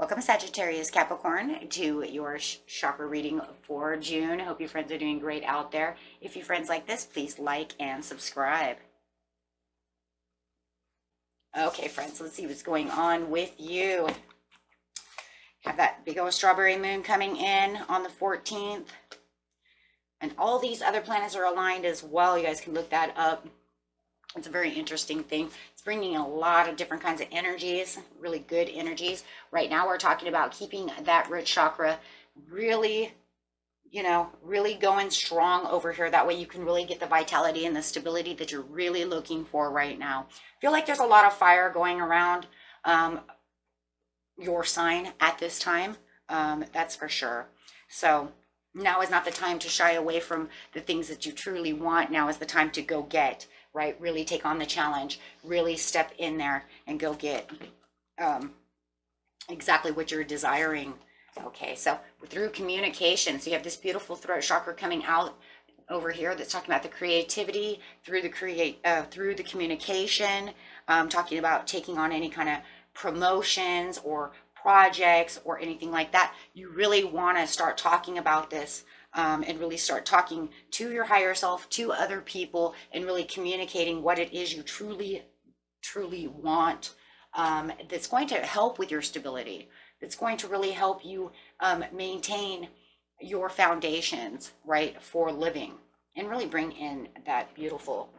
Welcome, Sagittarius, Capricorn, to your chakra reading for June. Hope your friends are doing great out there. If your friends like this, please like and subscribe. Okay, friends, let's see what's going on with you. Have that big old strawberry moon coming in on the 14th. And all these other planets are aligned as well. You guys can look that up. It's a very interesting thing. It's bringing a lot of different kinds of energies, really good energies. Right now, we're talking about keeping that root chakra really, really going strong over here. That way you can really get the vitality and the stability that you're really looking for right now. I feel like there's a lot of fire going around your sign at this time. That's for sure. So now is not the time to shy away from the things that you truly want. Now is the time to go get, right? Really take on the challenge, really step in there and go get exactly what you're desiring. Okay, so through communication, so you have this beautiful throat chakra coming out over here that's talking about the creativity through the communication, talking about taking on any kind of promotions or projects or anything like that. You really want to start talking about this and really start talking to your higher self, to other people, and really communicating what it is you truly want. That's going to help with your stability. That's going to really help you maintain your foundations, right, for living, and really bring in that beautiful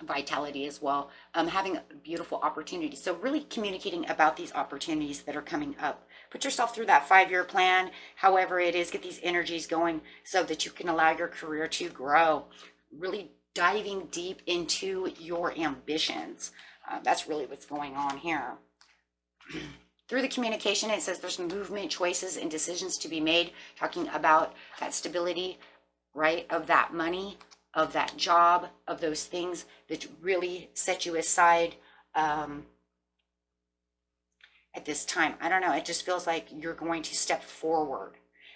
vitality as well, having beautiful opportunities. So really communicating about these opportunities that are coming up. Put yourself through that 5-year plan, however it is, get these energies going so that you can allow your career to grow. Really diving deep into your ambitions. That's really what's going on here. Through the communication, it says there's movement, choices, and decisions to be made, talking about that stability, right, of that money, of that job, of those things that really set you aside at this time. I don't know, it just feels like you're going to step forward.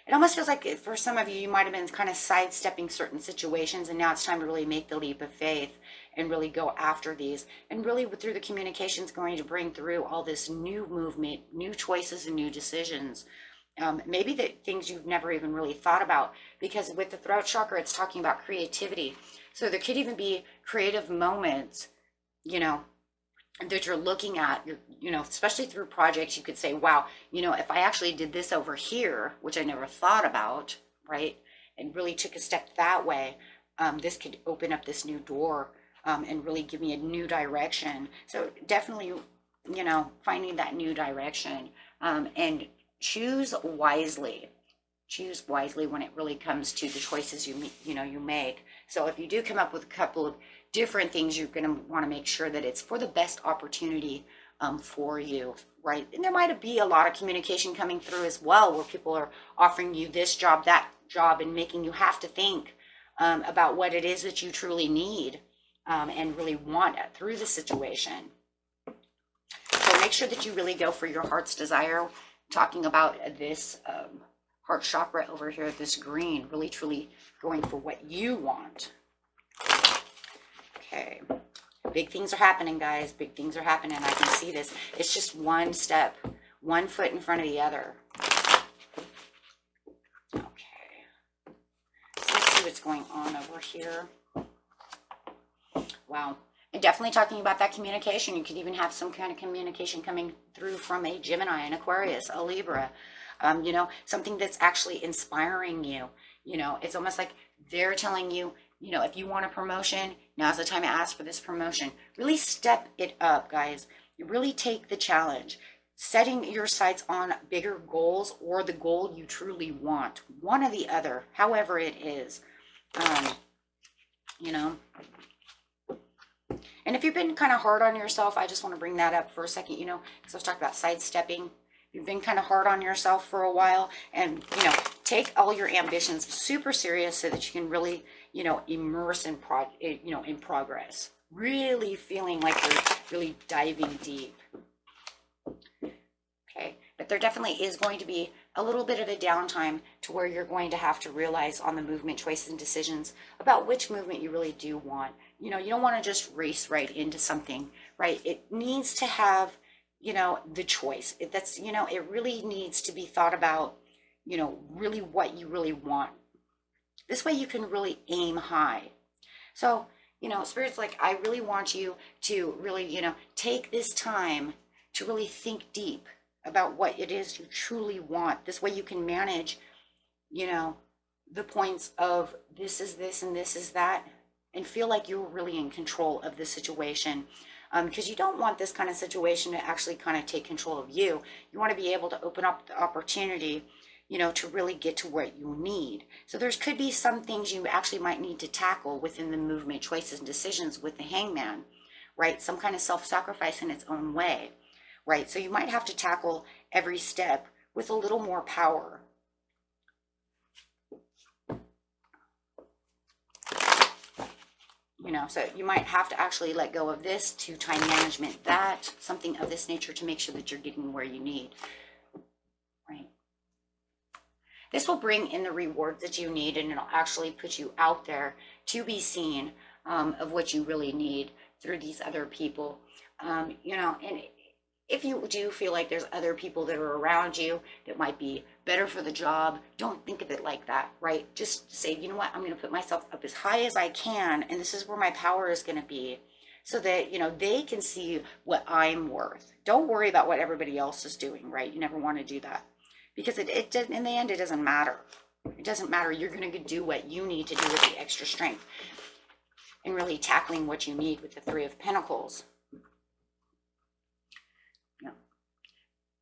It almost feels like for some of you, you might have been kind of sidestepping certain situations, and now it's time to really make the leap of faith and really go after these. And really through the communication is going to bring through all this new movement, new choices, and new decisions. Maybe the things you've never even really thought about, because with the throat chakra, it's talking about creativity. So there could even be creative moments, that you're looking at, especially through projects. You could say, wow, if I actually did this over here, which I never thought about, right, and really took a step that way, this could open up this new door and really give me a new direction. So definitely, finding that new direction and choose wisely. Choose wisely when it really comes to the choices you make. So if you do come up with a couple of different things, you're going to want to make sure that it's for the best opportunity for you, right? And there might be a lot of communication coming through as well, where people are offering you this job, that job, and making you have to think about what it is that you truly need and really want through the situation. So make sure that you really go for your heart's desire. Talking about this heart chakra over here, this green, really truly going for what you want. Okay, big things are happening, guys. Big things are happening. I can see this. It's just one step, one foot in front of the other. Okay, so let's see what's going on over here. Wow. And definitely talking about that communication. You could even have some kind of communication coming through from a Gemini, an Aquarius, a Libra, something that's actually inspiring you. It's almost like they're telling you, if you want a promotion, now's the time to ask for this promotion. Really step it up, guys. You really take the challenge, setting your sights on bigger goals or the goal you truly want, one or the other, however it is, And if you've been kind of hard on yourself, I just want to bring that up for a second, because I was talking about sidestepping. You've been kind of hard on yourself for a while, and, you know, take all your ambitions super serious so that you can really, you know, immerse in progress. Really feeling like you're really diving deep. Okay, but there definitely is going to be a little bit of a downtime to where you're going to have to realize on the movement choices and decisions about which movement you really do want. You know, you don't want to just race right into something, right? It needs to have, you know, the choice. That's, you know, it really needs to be thought about, you know, really what you really want. This way you can really aim high. So, you know, Spirit's like, I really want you to really, you know, take this time to really think deep about what it is you truly want. This way you can manage, you know, the points of this is this and this is that, and feel like you're really in control of the situation. Because you don't want this kind of situation to actually kind of take control of you. You want to be able to open up the opportunity, you know, to really get to what you need. So there could be some things you actually might need to tackle within the movement choices and decisions with the Hangman, right? Some kind of self-sacrifice in its own way, right? So you might have to tackle every step with a little more power. You know, so you might have to actually let go of this to time management, that, something of this nature to make sure that you're getting where you need, right? This will bring in the rewards that you need, and it'll actually put you out there to be seen of what you really need through these other people. You know, and if you do feel like there's other people that are around you that might be better for the job, don't think of it like that, right? Just say, you know what, I'm going to put myself up as high as I can, and this is where my power is going to be, so that, you know, they can see what I'm worth. Don't worry about what everybody else is doing, right? You never want to do that, because in the end, it doesn't matter. It doesn't matter. You're going to do what you need to do with the extra strength, and really tackling what you need with the Three of Pentacles.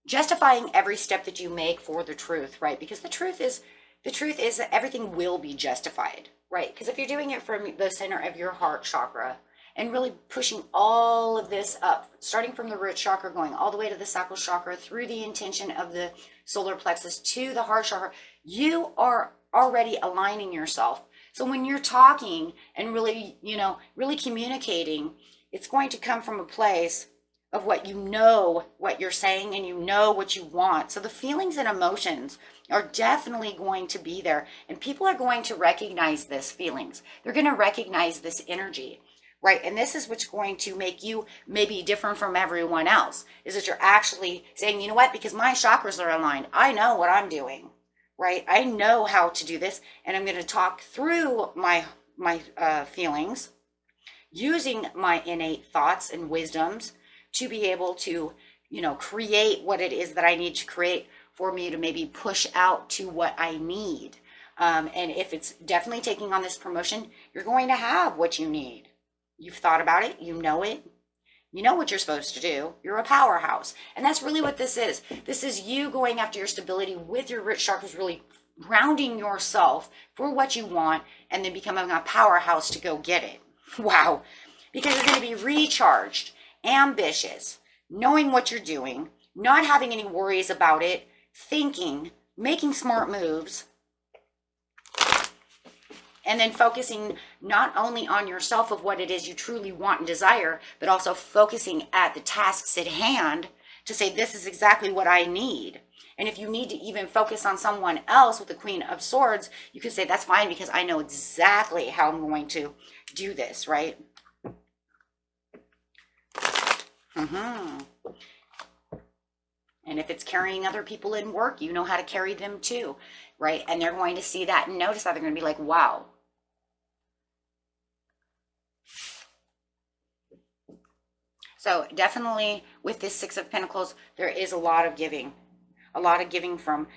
Justifying every step that you make for the truth, right? Because the truth is that everything will be justified, right? Because if you're doing it from the center of your heart chakra and really pushing all of this up, starting from the root chakra, going all the way to the sacral chakra, through the intention of the solar plexus to the heart chakra, you are already aligning yourself. So when you're talking and really, you know, really communicating, it's going to come from a place of what you know, what you're saying, and you know what you want. So the feelings and emotions are definitely going to be there, and people are going to recognize this feelings. They're going to recognize this energy, right? And this is what's going to make you maybe different from everyone else, is that you're actually saying, you know what, because my chakras are aligned, I know what I'm doing, right? I know how to do this, and I'm going to talk through my feelings using my innate thoughts and wisdoms to be able to, you know, create what it is that I need to create for me to maybe push out to what I need. And if it's definitely taking on this promotion, you're going to have what you need. You've thought about it, you know it, you know what you're supposed to do. You're a powerhouse. And that's really what this is. This is you going after your stability with your root chakras, really grounding yourself for what you want, and then becoming a powerhouse to go get it. Wow. Because you're going to be recharged, ambitious, knowing what you're doing, not having any worries about it, thinking, making smart moves, and then focusing not only on yourself of what it is you truly want and desire, but also focusing at the tasks at hand to say, this is exactly what I need. And if you need to even focus on someone else with the Queen of Swords, you can say, that's fine, because I know exactly how I'm going to do this, right? And if it's carrying other people in work, you know how to carry them too, right? And they're going to see that and notice that. They're going to be like, wow. So definitely with this Six of Pentacles, there is a lot of giving from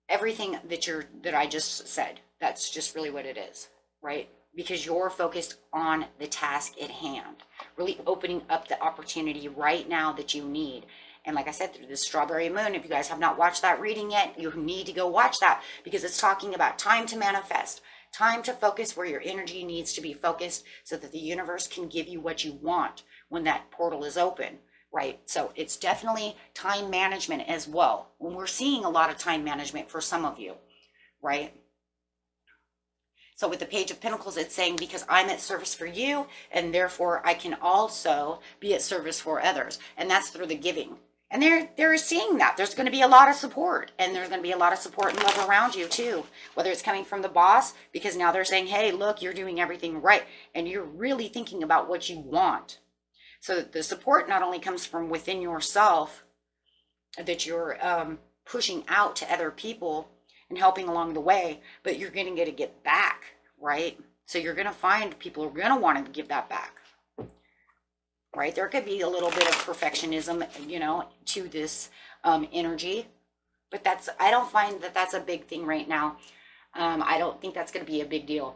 everything that I just said. That's just really what it is, right? Because you're focused on the task at hand, really opening up the opportunity right now that you need. And like I said, through the Strawberry Moon, if you guys have not watched that reading yet, you need to go watch that, because it's talking about time to manifest, time to focus where your energy needs to be focused so that the universe can give you what you want when that portal is open, right? So it's definitely time management as well. When we're seeing a lot of time management for some of you, right? So with the Page of Pentacles, it's saying, because I'm at service for you, and therefore I can also be at service for others. And that's through the giving. And they're seeing that. There's going to be a lot of support. And there's going to be a lot of support and love around you too. Whether it's coming from the boss, because now they're saying, hey, look, you're doing everything right. And you're really thinking about what you want. So the support not only comes from within yourself, that you're pushing out to other people and helping along the way, but you're going to get to get back, right? So you're going to find people who are going to want to give that back, right? There could be a little bit of perfectionism, you know, to this energy, but I don't find that that's a big thing right now. I don't think that's going to be a big deal,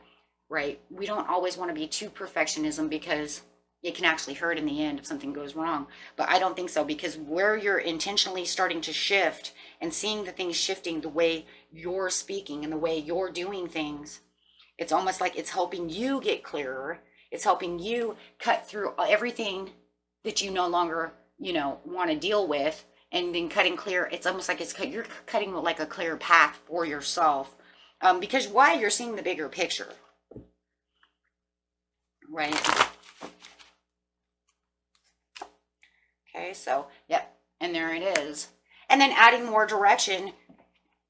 right? We don't always want to be too perfectionism, because it can actually hurt in the end if something goes wrong. But I don't think so, because where you're intentionally starting to shift and seeing the things shifting, the way you're speaking and the way you're doing things, it's almost like it's helping you get clearer. It's helping you cut through everything that you no longer, you know, want to deal with, and then cutting clear. It's almost like you're cutting like a clear path for yourself, because why? You're seeing the bigger picture, right? Okay, so, yep, and there it is. And then adding more direction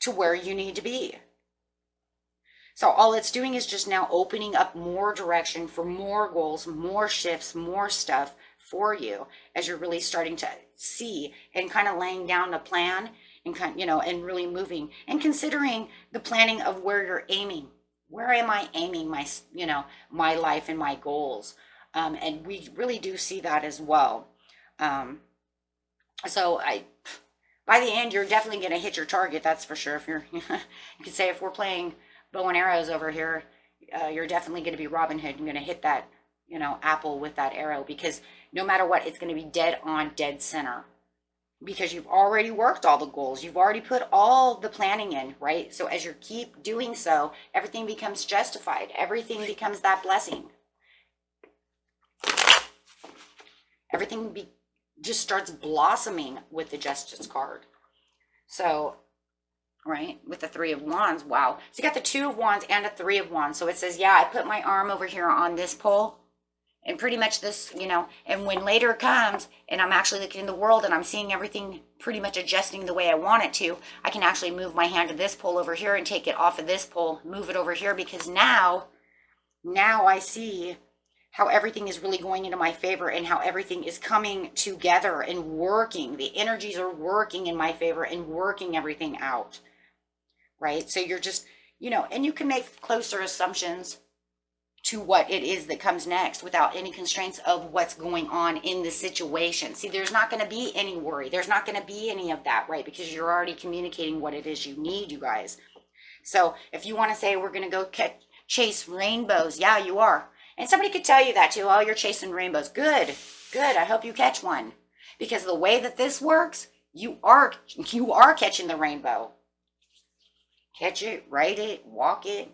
to where you need to be. So all it's doing is just now opening up more direction for more goals, more shifts, more stuff for you, as you're really starting to see and kind of laying down the plan, and kind, you know, and really moving and considering the planning of where you're aiming. Where am I aiming my, you know, my life and my goals? And we really do see that as well. So by the end, you're definitely going to hit your target. That's for sure. If you're, you could say, if we're playing bow and arrows over here, you're definitely going to be Robin Hood. You're going to hit that, you know, apple with that arrow, because no matter what, it's going to be dead on, dead center, because you've already worked all the goals. You've already put all the planning in, right? So as you keep doing so, everything becomes justified. Everything becomes that blessing. Everything just starts blossoming with the Justice card. So, right, with the Three of Wands, wow. So you got the Two of Wands and a Three of Wands. So it says, yeah, I put my arm over here on this pole, and pretty much this, you know, and when later comes and I'm actually looking in the world and I'm seeing everything pretty much adjusting the way I want it to, I can actually move my hand to this pole over here and take it off of this pole, move it over here, because now I see how everything is really going into my favor, and how everything is coming together and working. The energies are working in my favor and working everything out, right? So you're just, you know, and you can make closer assumptions to what it is that comes next without any constraints of what's going on in the situation. See, there's not going to be any worry. There's not going to be any of that, right? Because you're already communicating what it is you need, you guys. So if you want to say, we're going to go chase rainbows, yeah, you are. And somebody could tell you that too. Oh, you're chasing rainbows. Good, good. I hope you catch one. Because the way that this works, you are catching the rainbow. Catch it, write it, walk it,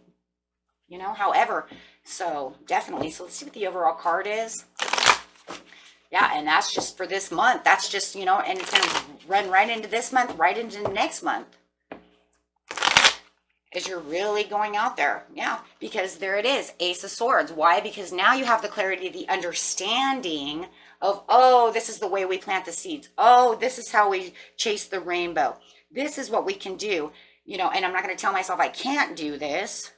you know, however. So definitely. So let's see what the overall card is. Yeah, and that's just for this month. That's just, you know, and it's going to run right into this month, right into next month, as you're really going out there. Yeah, because there it is, Ace of Swords. Why? Because now you have the clarity, the understanding of, oh, this is the way we plant the seeds. Oh, this is how we chase the rainbow. This is what we can do, you know, and I'm not going to tell myself I can't do this.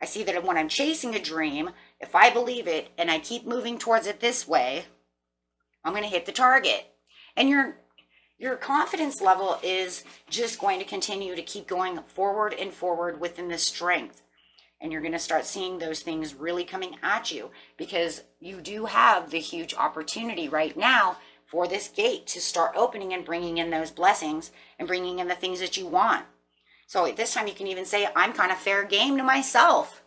I see that when I'm chasing a dream, if I believe it and I keep moving towards it this way, I'm going to hit the target. And your confidence level is just going to continue to keep going forward and forward within this strength. And you're going to start seeing those things really coming at you, because you do have the huge opportunity right now for this gate to start opening and bringing in those blessings and bringing in the things that you want. So at this time, you can even say, I'm kind of fair game to myself.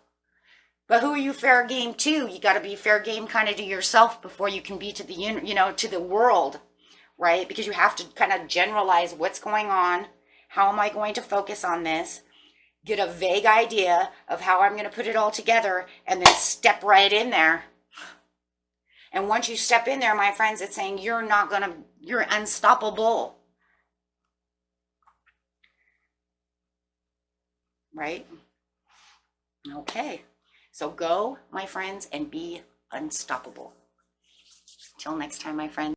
But who are you fair game to? You got to be fair game kind of to yourself before you can be to the, you know, to the world, right? Because you have to kind of generalize what's going on. How am I going to focus on this? Get a vague idea of how I'm going to put it all together, and then step right in there. And once you step in there, my friends, it's saying you're unstoppable. Right? Okay. So go, my friends, and be unstoppable. Till next time, my friends.